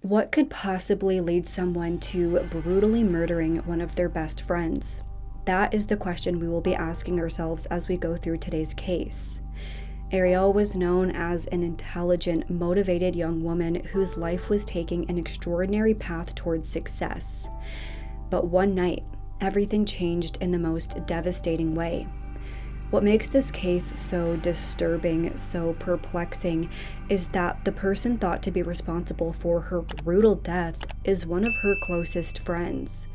What could possibly lead someone to brutally murdering one of their best friends? That is the question we will be asking ourselves as we go through today's case. Ariel was known as an intelligent, motivated young woman whose life was taking an extraordinary path towards success. But one night, everything changed in the most devastating way. What makes this case so disturbing, so perplexing, is that the person thought to be responsible for her brutal death is one of her closest friends.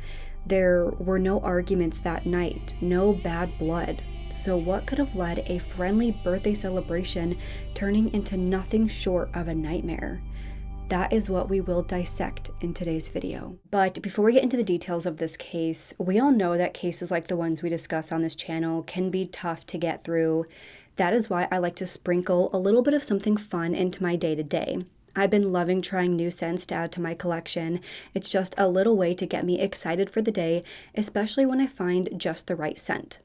There were no arguments that night, no bad blood. So what could have led a friendly birthday celebration turning into nothing short of a nightmare? That is what we will dissect in today's video. But before we get into the details of this case, we all know that cases like the ones we discuss on this channel can be tough to get through. That is why I like to sprinkle a little bit of something fun into my day-to-day. I've been loving trying new scents to add to my collection. It's just a little way to get me excited for the day, especially when I find just the right scent.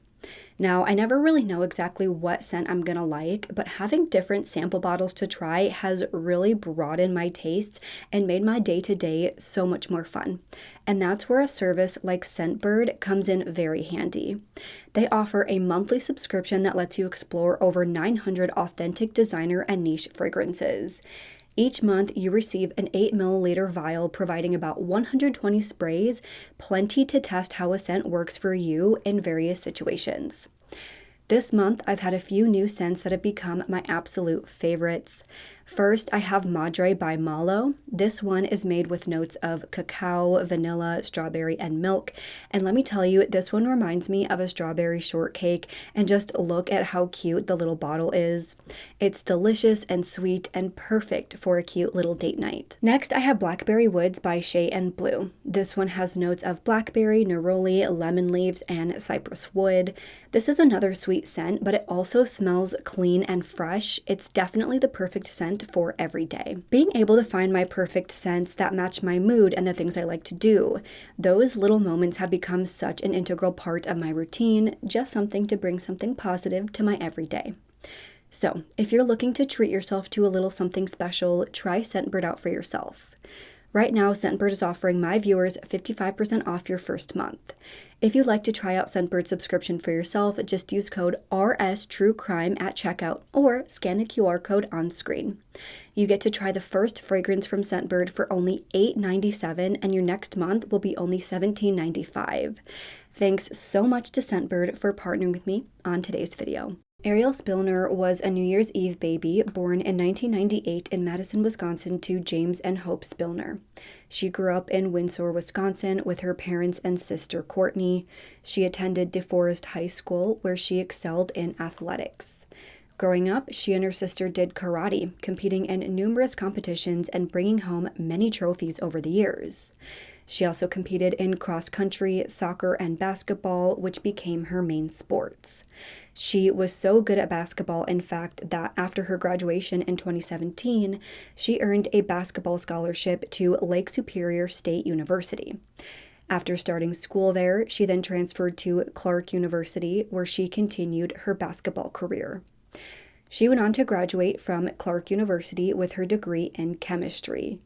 Now, I never really know exactly what scent I'm gonna like, but having different sample bottles to try has really broadened my tastes and made my day-to-day so much more fun. And that's where a service like Scentbird comes in very handy. They offer a monthly subscription that lets you explore over 900 authentic designer and niche fragrances. Each month, you receive an 8 milliliter vial providing about 120 sprays, plenty to test how a scent works for you in various situations. This month, I've had a few new scents that have become my absolute favorites. First, I have Madre by Malo. This one is made with notes of cacao, vanilla, strawberry, and milk. And let me tell you, this one reminds me of a strawberry shortcake. And just look at how cute the little bottle is. It's delicious and sweet and perfect for a cute little date night. Next, I have Blackberry Woods by Shea and Blue. This one has notes of blackberry, neroli, lemon leaves, and cypress wood. This is another sweet scent, but it also smells clean and fresh. It's definitely the perfect scent for every day. Being able to find my perfect scents that match my mood and the things I like to do. Those little moments have become such an integral part of my routine, just something to bring something positive to my everyday. So, if you're looking to treat yourself to a little something special, try Scentbird out for yourself. Right now, Scentbird is offering my viewers 55% off your first month. If you'd like to try out Scentbird's subscription for yourself, just use code RSTrueCrime at checkout or scan the QR code on screen. You get to try the first fragrance from Scentbird for only $8.97, and your next month will be only $17.95. Thanks so much to Scentbird for partnering with me on today's video. Ariel Spillner was a New Year's Eve baby born in 1998 in Madison, Wisconsin to James and Hope Spillner. She grew up in Windsor, Wisconsin with her parents and sister Courtney. She attended DeForest High School where she excelled in athletics. Growing up, she and her sister did karate, competing in numerous competitions and bringing home many trophies over the years. She also competed in cross country, soccer, and basketball, which became her main sports. She was so good at basketball, in fact, that after her graduation in 2017, she earned a basketball scholarship to Lake Superior State University. After starting school there, she then transferred to Clark University, where she continued her basketball career. She went on to graduate from Clark University with her degree in chemistry.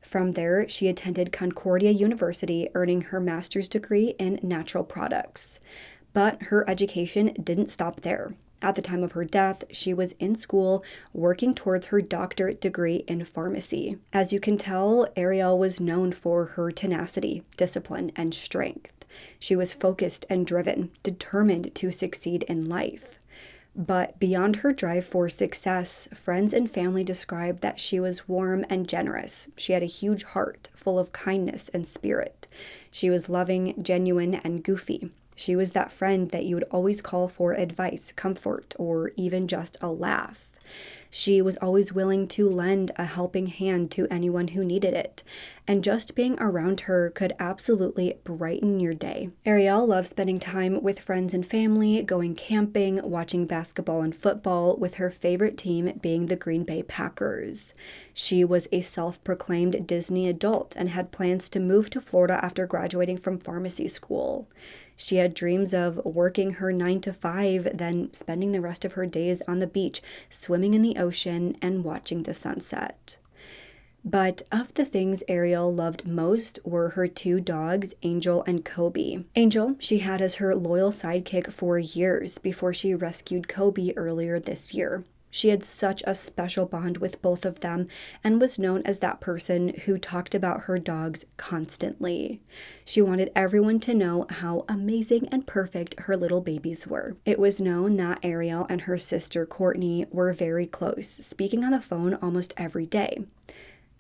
From there, she attended Concordia University, earning her master's degree in natural products. But her education didn't stop there. At the time of her death, she was in school working towards her doctorate degree in pharmacy. As you can tell, Ariel was known for her tenacity, discipline, and strength. She was focused and driven, determined to succeed in life. But beyond her drive for success, friends and family described that she was warm and generous. She had a huge heart, full of kindness and spirit. She was loving, genuine, and goofy. She was that friend that you would always call for advice, comfort, or even just a laugh. She was always willing to lend a helping hand to anyone who needed it, and just being around her could absolutely brighten your day. Ariel loved spending time with friends and family, going camping, watching basketball and football, with her favorite team being the Green Bay Packers. She was a self-proclaimed Disney adult and had plans to move to Florida after graduating from pharmacy school. She had dreams of working her 9 to 5, then spending the rest of her days on the beach, swimming in the ocean, and watching the sunset. But of the things Ariel loved most were her two dogs, Angel and Kobe. Angel, she had as her loyal sidekick for years before she rescued Kobe earlier this year. She had such a special bond with both of them and was known as that person who talked about her dogs constantly. She wanted everyone to know how amazing and perfect her little babies were. It was known that Ariel and her sister Courtney were very close, speaking on the phone almost every day.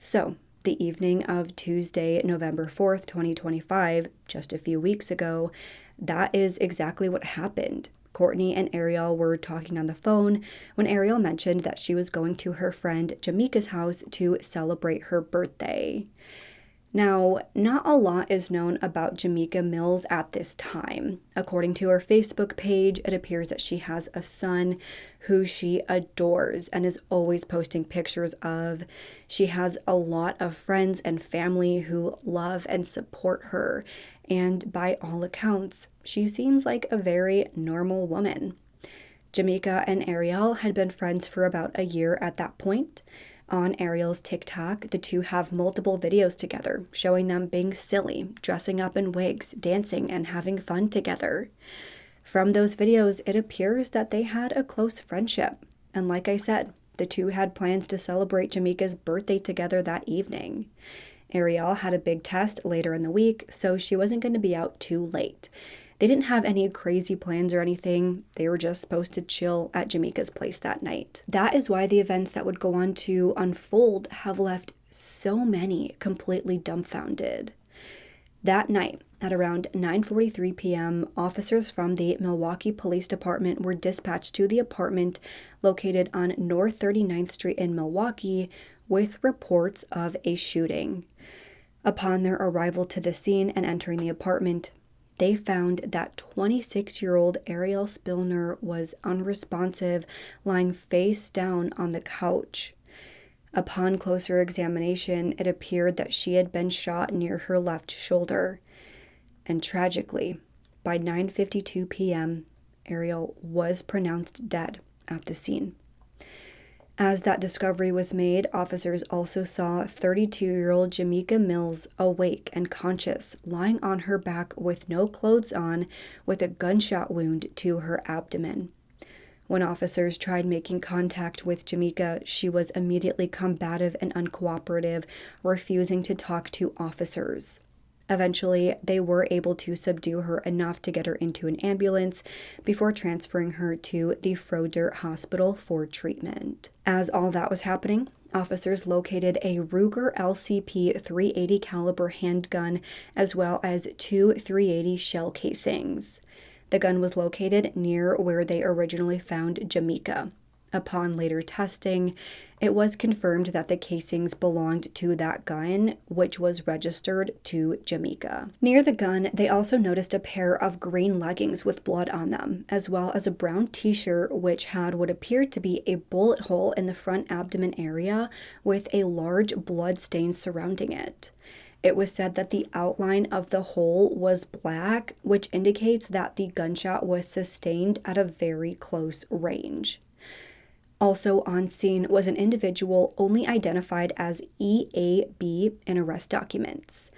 So, the evening of Tuesday, November 4th, 2025, just a few weeks ago, that is exactly what happened. Courtney and Ariel were talking on the phone when Ariel mentioned that she was going to her friend Jamaica's house to celebrate her birthday. Now, not a lot is known about Jamaica Mills at this time. According to her Facebook page, it appears that she has a son who she adores and is always posting pictures of. She has a lot of friends and family who love and support her, and by all accounts, she seems like a very normal woman. Jamaica and Ariel had been friends for about a year at that point. On Ariel's TikTok, the two have multiple videos together, showing them being silly, dressing up in wigs, dancing, and having fun together. From those videos, it appears that they had a close friendship. And like I said, the two had plans to celebrate Jamaica's birthday together that evening. Ariel had a big test later in the week, so she wasn't going to be out too late. They didn't have any crazy plans or anything. They were just supposed to chill at Jamaica's place that night. That is why the events that would go on to unfold have left so many completely dumbfounded. That night, at around 9:43 p.m., officers from the Milwaukee Police Department were dispatched to the apartment located on North 39th Street in Milwaukee with reports of a shooting. Upon their arrival to the scene and entering the apartment, they found that 26-year-old Ariel Spillner was unresponsive, lying face down on the couch. Upon closer examination, it appeared that she had been shot near her left shoulder. And tragically, by 9:52 p.m., Ariel was pronounced dead at the scene. As that discovery was made, officers also saw 32-year-old Jamaica Mills awake and conscious, lying on her back with no clothes on, with a gunshot wound to her abdomen. When officers tried making contact with Jamaica, she was immediately combative and uncooperative, refusing to talk to officers. Eventually, they were able to subdue her enough to get her into an ambulance before transferring her to the Froder Hospital for treatment. As all that was happening, officers located a Ruger LCP .380 caliber handgun as well as two .380 shell casings. The gun was located near where they originally found Jamaica. Upon later testing, it was confirmed that the casings belonged to that gun, which was registered to Jamaica. Near the gun, they also noticed a pair of green leggings with blood on them, as well as a brown t-shirt which had what appeared to be a bullet hole in the front abdomen area with a large blood stain surrounding it. It was said that the outline of the hole was black, which indicates that the gunshot was sustained at a very close range. Also on scene was an individual only identified as EAB in arrest documents.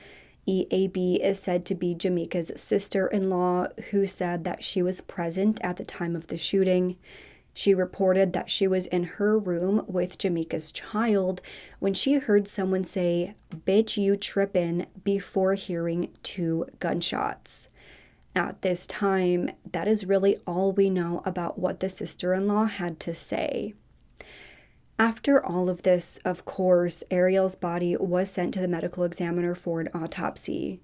EAB is said to be Jamaica's sister-in-law, who said that she was present at the time of the shooting. She reported that she was in her room with Jamaica's child when she heard someone say, "Bitch, you trippin'," before hearing 2 gunshots. At this time, that is really all we know about what the sister-in-law had to say. After all of this, of course, Ariel's body was sent to the medical examiner for an autopsy.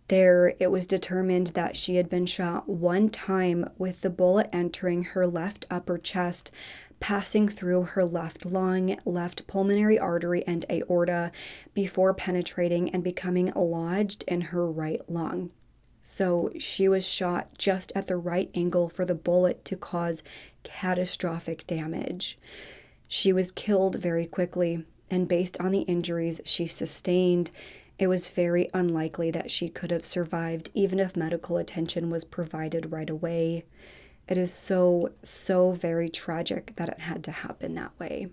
There, it was determined that she had been shot 1 time with the bullet entering her left upper chest, passing through her left lung, left pulmonary artery, and aorta before penetrating and becoming lodged in her right lung. So she was shot just at the right angle for the bullet to cause catastrophic damage. She was killed very quickly, and based on the injuries she sustained, it was very unlikely that she could have survived even if medical attention was provided right away. It is so very tragic that it had to happen that way.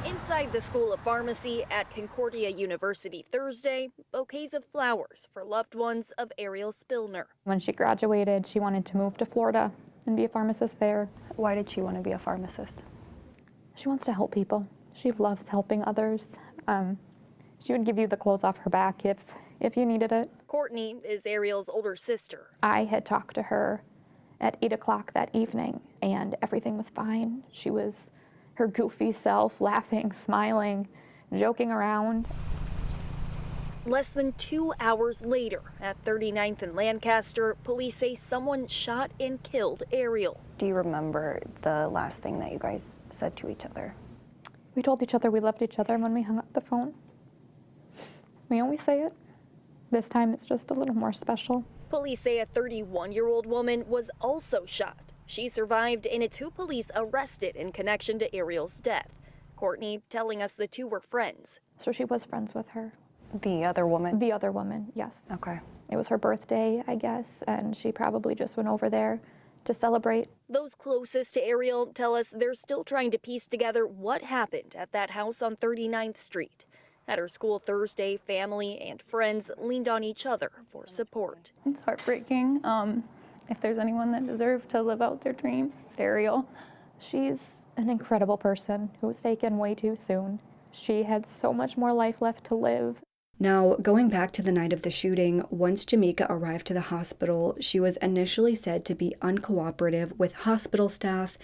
Inside the School of Pharmacy at Concordia University Thursday, bouquets of flowers for loved ones of Ariel Spillner. When she graduated, she wanted to move to Florida and be a pharmacist there. Why did she want to be a pharmacist? She wants to help people. She loves helping others. She would give you the clothes off her back if you needed it. Courtney is Ariel's older sister. I had talked to her at 8 o'clock that evening, and everything was fine. She was her goofy self, laughing, smiling, joking around. Less than 2 hours later, at 39th and Lancaster, police say someone shot and killed Ariel. Do you remember the last thing that you guys said to each other? We told each other we loved each other when we hung up the phone. We always say it. This time it's just a little more special. Police say a 31-year-old woman was also shot. She survived, and it's who police arrested in connection to Ariel's death. Courtney telling us the two were friends. So she was friends with her. The other woman? The other woman, yes. Okay. It was her birthday, I guess, and she probably just went over there to celebrate. Those closest to Ariel tell us they're still trying to piece together what happened at that house on 39th Street. At her school Thursday, family and friends leaned on each other for support. It's heartbreaking. If there's anyone that deserved to live out their dreams, it's Ariel. She's an incredible person who was taken way too soon. She had so much more life left to live. Now, going back to the night of the shooting, once Jamaica arrived to the hospital, she was initially said to be uncooperative with hospital staff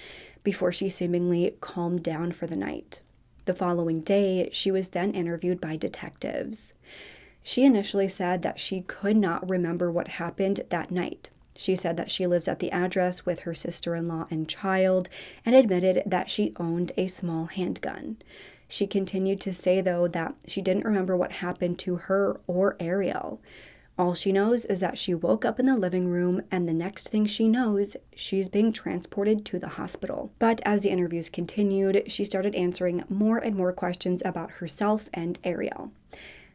before she seemingly calmed down for the night. The following day, she was then interviewed by detectives. She initially said that she could not remember what happened that night. She said that she lives at the address with her sister-in-law and child, and admitted that she owned a small handgun. She continued to say, though, that she didn't remember what happened to her or Ariel. All she knows is that she woke up in the living room, and the next thing she knows, she's being transported to the hospital. But as the interviews continued, she started answering more and more questions about herself and Ariel.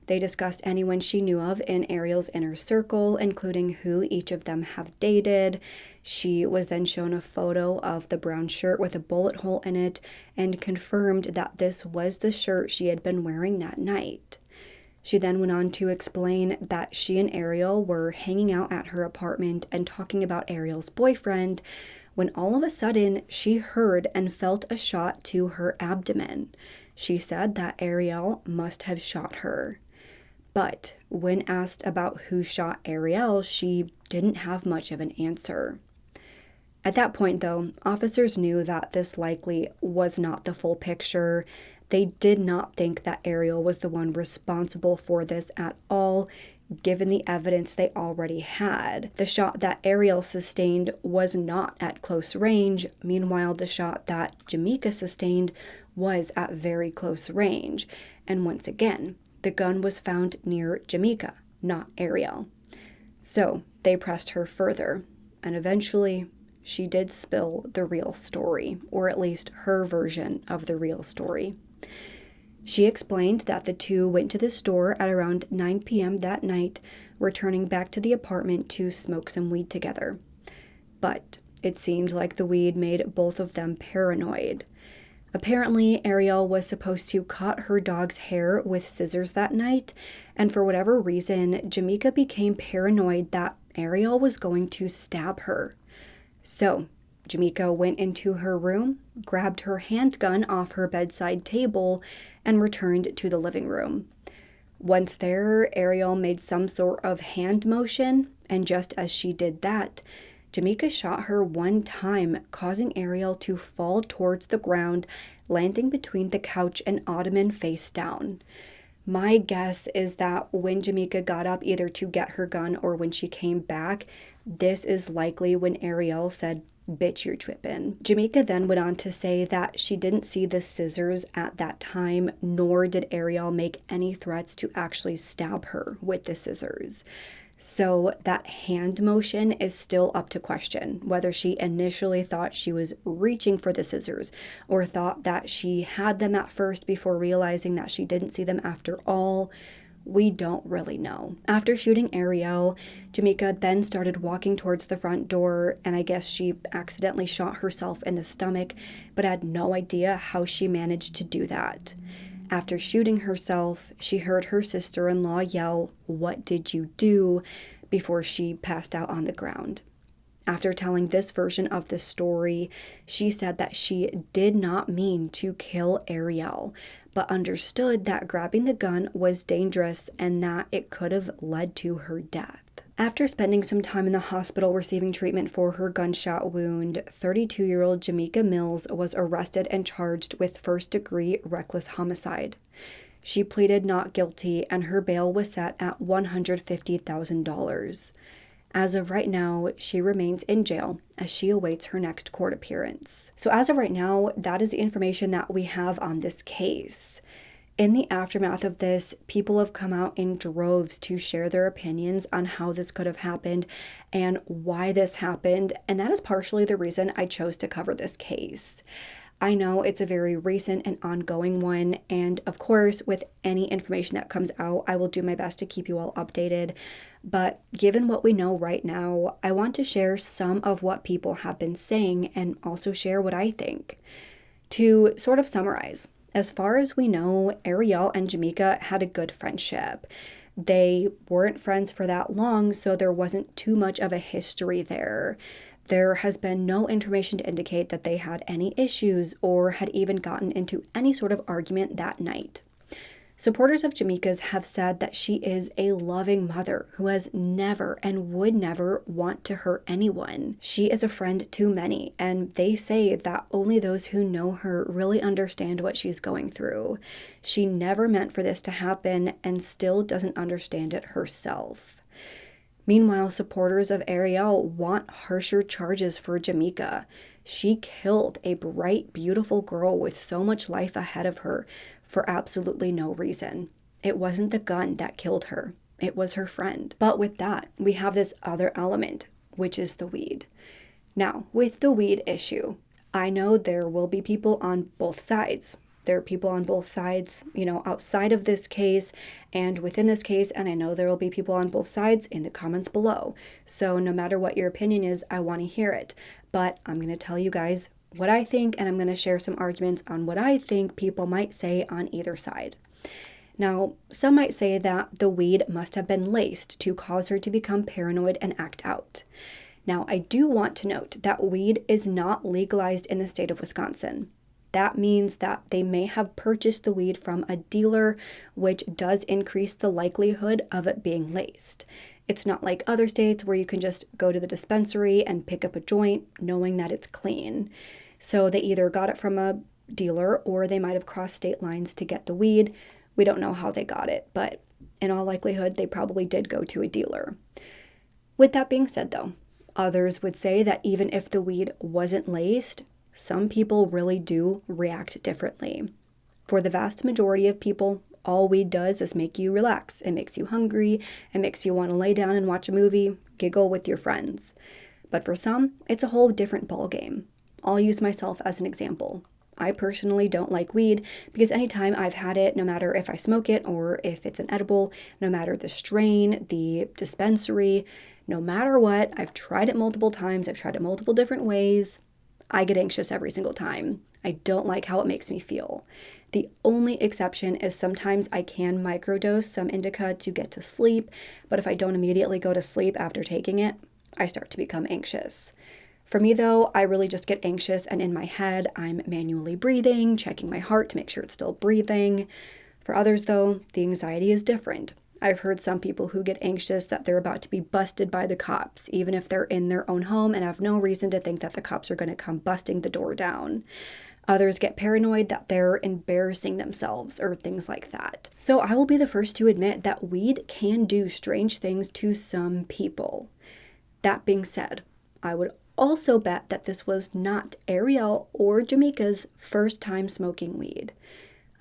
They discussed anyone she knew of in Ariel's inner circle, including who each of them have dated. She was then shown a photo of the brown shirt with a bullet hole in it and confirmed that this was the shirt she had been wearing that night. She then went on to explain that she and Ariel were hanging out at her apartment and talking about Ariel's boyfriend when all of a sudden she heard and felt a shot to her abdomen. She said that Ariel must have shot her. But when asked about who shot Ariel, she didn't have much of an answer. At that point, though, officers knew that this likely was not the full picture. They did not think that Ariel was the one responsible for this at all, given the evidence they already had. The shot that Ariel sustained was not at close range. Meanwhile, the shot that Jamaica sustained was at very close range. And once again, the gun was found near Jamaica, not Ariel. So they pressed her further, and eventually she did spill the real story, or at least her version of the real story. She explained that the two went to the store at around 9 p.m. that night, returning back to the apartment to smoke some weed together. But it seemed like the weed made both of them paranoid. Apparently, Ariel was supposed to cut her dog's hair with scissors that night, and for whatever reason, Jamaica became paranoid that Ariel was going to stab her. So, Jamaica went into her room, grabbed her handgun off her bedside table, and returned to the living room. Once there, Ariel made some sort of hand motion, and just as she did that, Jamaica shot her one time, causing Ariel to fall towards the ground, landing between the couch and ottoman face down. My guess is that when Jamaica got up either to get her gun or when she came back, this is likely when Ariel said, "Bitch, you're trippin'." Jamaica then went on to say that she didn't see the scissors at that time, nor did Ariel make any threats to actually stab her with the scissors. So that hand motion is still up to question, whether she initially thought she was reaching for the scissors or thought that she had them at first before realizing that she didn't see them after all. We don't really know. After shooting Ariel, Jamaica then started walking towards the front door, and I guess she accidentally shot herself in the stomach, but had no idea how she managed to do that. After shooting herself, she heard her sister-in-law yell, "What did you do?" before she passed out on the ground. After telling this version of the story, she said that she did not mean to kill Ariel, but understood that grabbing the gun was dangerous and that it could have led to her death. After spending some time in the hospital receiving treatment for her gunshot wound, 32-year-old Jamaica Mills was arrested and charged with first-degree reckless homicide. She pleaded not guilty, and her bail was set at $150,000. As of right now, she remains in jail as she awaits her next court appearance. So as of right now, that is the information that we have on this case. In the aftermath of this, people have come out in droves to share their opinions on how this could have happened and why this happened, and that is partially the reason I chose to cover this case. I know it's a very recent and ongoing one, and of course, with any information that comes out, I will do my best to keep you all updated. But given what we know right now, I want to share some of what people have been saying and also share what I think. To sort of summarize, as far as we know, Ariel and Jamaica had a good friendship. They weren't friends for that long, so there wasn't too much of a history there. There has been no information to indicate that they had any issues or had even gotten into any sort of argument that night. Supporters of Jamaica's have said that she is a loving mother who has never and would never want to hurt anyone. She is a friend to many, and they say that only those who know her really understand what she's going through. She never meant for this to happen and still doesn't understand it herself. Meanwhile, supporters of Ariel want harsher charges for Jamaica. She killed a bright, beautiful girl with so much life ahead of her for absolutely no reason. It wasn't the gun that killed her. It was her friend. But with that, we have this other element, which is the weed. Now, with the weed issue, I know there will be people on both sides. There are people on both sides, outside of this case and within this case, and I know there will be people on both sides in the comments below. So no matter what your opinion is, I want to hear it. But I'm going to tell you guys what I think, and I'm going to share some arguments on what I think people might say on either side. Now, some might say that the weed must have been laced to cause her to become paranoid and act out. Now, I do want to note that weed is not legalized in the state of Wisconsin. That means that they may have purchased the weed from a dealer, which does increase the likelihood of it being laced. It's not like other states where you can just go to the dispensary and pick up a joint knowing that it's clean. So they either got it from a dealer or they might have crossed state lines to get the weed. We don't know how they got it, but in all likelihood, they probably did go to a dealer. With that being said, though, others would say that even if the weed wasn't laced, some people really do react differently. For the vast majority of people, all weed does is make you relax. It makes you hungry. It makes you want to lay down and watch a movie, giggle with your friends. But for some, it's a whole different ballgame. I'll use myself as an example. I personally don't like weed because anytime I've had it, no matter if I smoke it or if it's an edible, no matter the strain, the dispensary, no matter what, I've tried it multiple times. I've tried it multiple different ways. I get anxious every single time. I don't like how it makes me feel. The only exception is sometimes I can microdose some indica to get to sleep, but if I don't immediately go to sleep after taking it, I start to become anxious. For me though, I really just get anxious and in my head, I'm manually breathing, checking my heart to make sure it's still breathing. For others though, the anxiety is different. I've heard some people who get anxious that they're about to be busted by the cops, even if they're in their own home and have no reason to think that the cops are going to come busting the door down. Others get paranoid that they're embarrassing themselves or things like that. So I will be the first to admit that weed can do strange things to some people. That being said, I would also bet that this was not Ariel or Jamaica's first time smoking weed.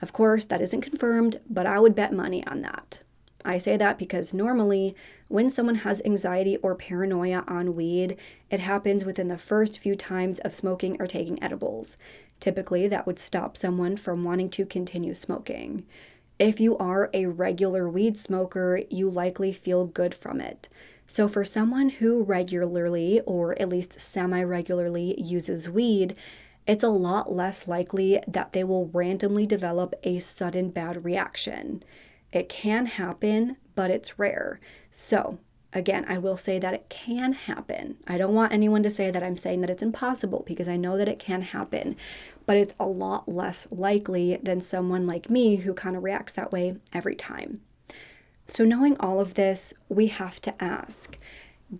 Of course, that isn't confirmed, but I would bet money on that. I say that because normally when someone has anxiety or paranoia on weed, it happens within the first few times of smoking or taking edibles. Typically, that would stop someone from wanting to continue smoking. If you are a regular weed smoker, you likely feel good from it. So for someone who regularly, or at least semi-regularly, uses weed, it's a lot less likely that they will randomly develop a sudden bad reaction. It can happen, but it's rare. So again, I will say that it can happen. I don't want anyone to say that I'm saying that it's impossible, because I know that it can happen, but it's a lot less likely than someone like me who kind of reacts that way every time. So knowing all of this, we have to ask,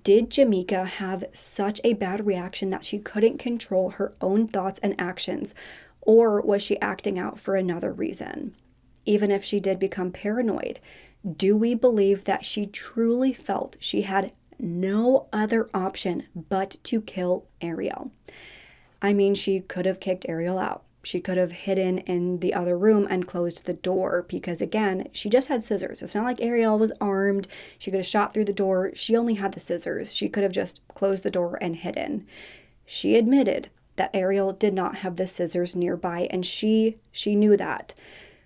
did Jamaica have such a bad reaction that she couldn't control her own thoughts and actions, or was she acting out for another reason? Even if she did become paranoid, do we believe that she truly felt she had no other option but to kill Ariel? I mean, she could have kicked Ariel out. She could have hidden in the other room and closed the door because, again, she just had scissors. It's not like Ariel was armed. She could have shot through the door. She only had the scissors. She could have just closed the door and hidden. She admitted that Ariel did not have the scissors nearby, and she knew that.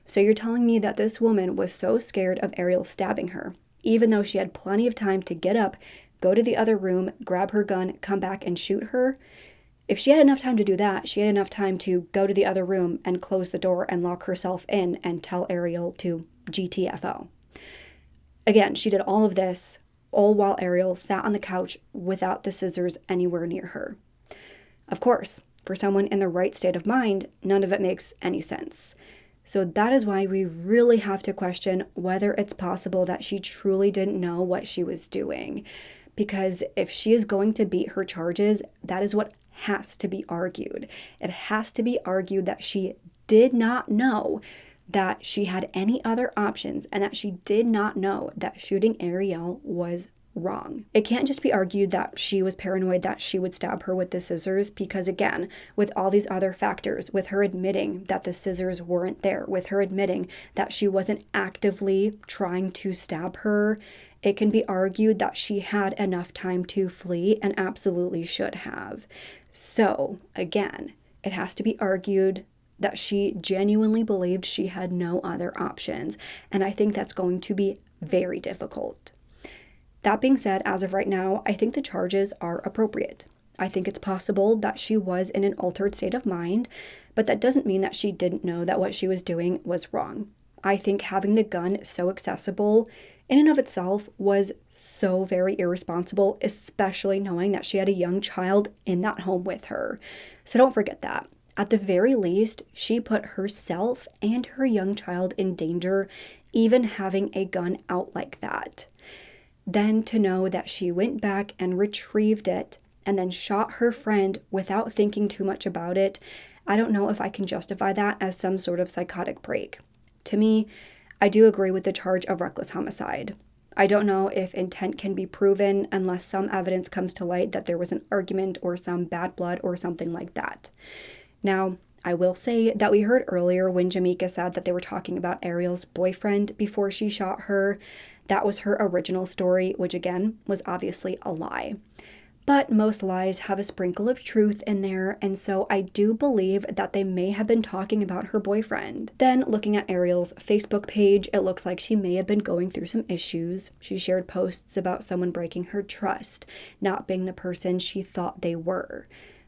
So you're telling me that this woman was so scared of Ariel stabbing her, even though she had plenty of time to get up, go to the other room, grab her gun, come back and shoot her? If she had enough time to do that, she had enough time to go to the other room and close the door and lock herself in and tell Ariel to GTFO. Again, she did all of this all while Ariel sat on the couch without the scissors anywhere near her. Of course, for someone in the right state of mind, none of it makes any sense. So that is why we really have to question whether it's possible that she truly didn't know what she was doing. Because if she is going to beat her charges, that is what has to be argued. It has to be argued that she did not know that she had any other options and that she did not know that shooting Ariel was wrong. It can't just be argued that she was paranoid that she would stab her with the scissors, because again, with all these other factors, with her admitting that the scissors weren't there, with her admitting that she wasn't actively trying to stab her, it can be argued that she had enough time to flee and absolutely should have. So again, it has to be argued that she genuinely believed she had no other options, and I think that's going to be very difficult. That being said, as of right now, I think the charges are appropriate. I think it's possible that she was in an altered state of mind, but that doesn't mean that she didn't know that what she was doing was wrong. I think having the gun so accessible in and of itself was so very irresponsible, especially knowing that she had a young child in that home with her. So don't forget that. At the very least, she put herself and her young child in danger, even having a gun out like that. Then to know that she went back and retrieved it and then shot her friend without thinking too much about it, I don't know if I can justify that as some sort of psychotic break. To me, I do agree with the charge of reckless homicide. I don't know if intent can be proven unless some evidence comes to light that there was an argument or some bad blood or something like that. Now, I will say that we heard earlier when Jamaica said that they were talking about Ariel's boyfriend before she shot her. That was her original story, which again was obviously a lie. But most lies have a sprinkle of truth in there, and so I do believe that they may have been talking about her boyfriend. Then, looking at Ariel's Facebook page, it looks like she may have been going through some issues. She shared posts about someone breaking her trust, not being the person she thought they were.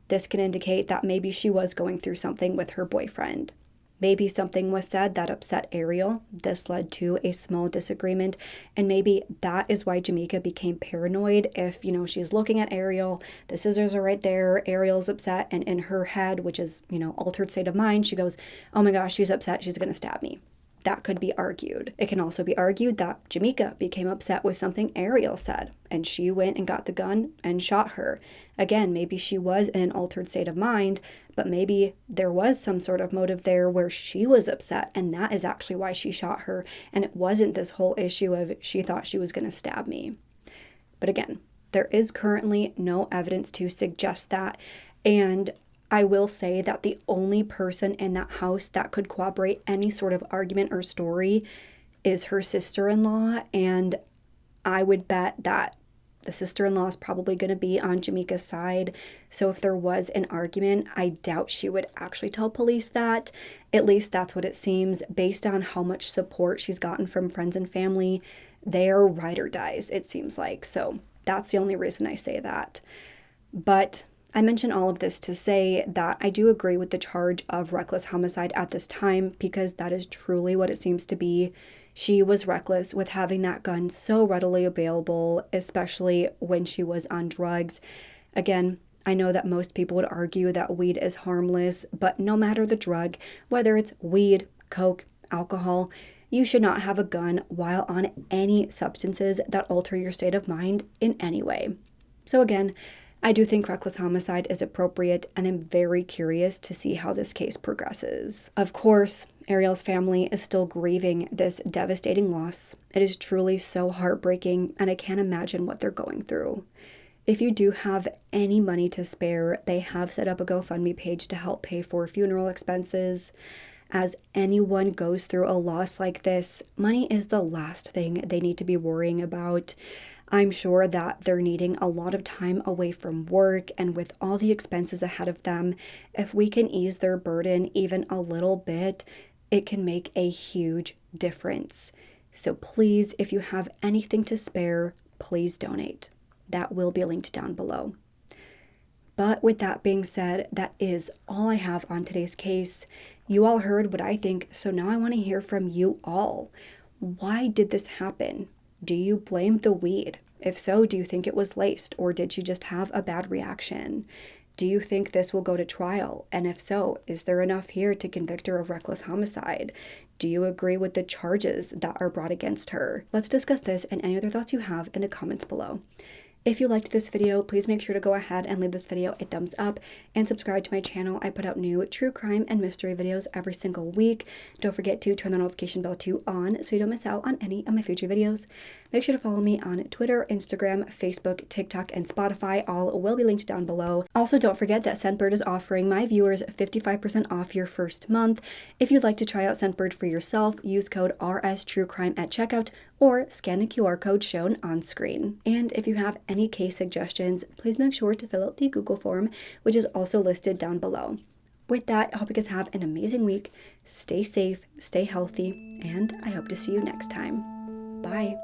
This can indicate that maybe she was going through something with her boyfriend. Maybe something was said that upset Ariel. This led to a small disagreement, and maybe that is why Jamaica became paranoid. If, she's looking at Ariel, the scissors are right there, Ariel's upset, and in her head, which is, altered state of mind, she goes, oh my gosh, she's upset, she's gonna stab me. That could be argued. It can also be argued that Jamaica became upset with something Ariel said, and she went and got the gun and shot her. Again, maybe she was in an altered state of mind, but maybe there was some sort of motive there where she was upset, and that is actually why she shot her, and it wasn't this whole issue of she thought she was going to stab me. But again, there is currently no evidence to suggest that, and I will say that the only person in that house that could corroborate any sort of argument or story is her sister-in-law, and I would bet that The sister-in-law is probably going to be on Jamaica's side. So if there was an argument, I doubt she would actually tell police that. At least that's what it seems based on how much support she's gotten from friends and family. They're ride or dies, it seems like. So that's the only reason I say that. But I mention all of this to say that I do agree with the charge of reckless homicide at this time, because that is truly what it seems to be. She was reckless with having that gun so readily available, especially when she was on drugs. Again, I know that most people would argue that weed is harmless, but no matter the drug, whether it's weed, coke, alcohol, you should not have a gun while on any substances that alter your state of mind in any way. So again, I do think reckless homicide is appropriate, and I'm very curious to see how this case progresses. Of course, Ariel's family is still grieving this devastating loss. It is truly so heartbreaking, and I can't imagine what they're going through. If you do have any money to spare, they have set up a GoFundMe page to help pay for funeral expenses. As anyone goes through a loss like this, money is the last thing they need to be worrying about. I'm sure that they're needing a lot of time away from work, and with all the expenses ahead of them, if we can ease their burden even a little bit, it can make a huge difference. So please, if you have anything to spare, please donate. That will be linked down below. But with that being said, that is all I have on today's case. You all heard what I think, so now I want to hear from you all. Why did this happen? Do you blame the weed? If so, do you think it was laced, or did she just have a bad reaction? Do you think this will go to trial? And if so, is there enough here to convict her of reckless homicide? Do you agree with the charges that are brought against her? Let's discuss this and any other thoughts you have in the comments below. If you liked this video, please make sure to go ahead and leave this video a thumbs up and subscribe to my channel. I put out new true crime and mystery videos every single week. Don't forget to turn the notification bell on so you don't miss out on any of my future videos. Make sure to follow me on Twitter, Instagram, Facebook, TikTok, and Spotify. All will be linked down below. Also, don't forget that Scentbird is offering my viewers 55% off your first month. If you'd like to try out Scentbird for yourself, use code RSTrueCrime at checkout or scan the QR code shown on screen. And if you have any case suggestions, please make sure to fill out the Google form, which is also listed down below. With that, I hope you guys have an amazing week. Stay safe, stay healthy, and I hope to see you next time. Bye.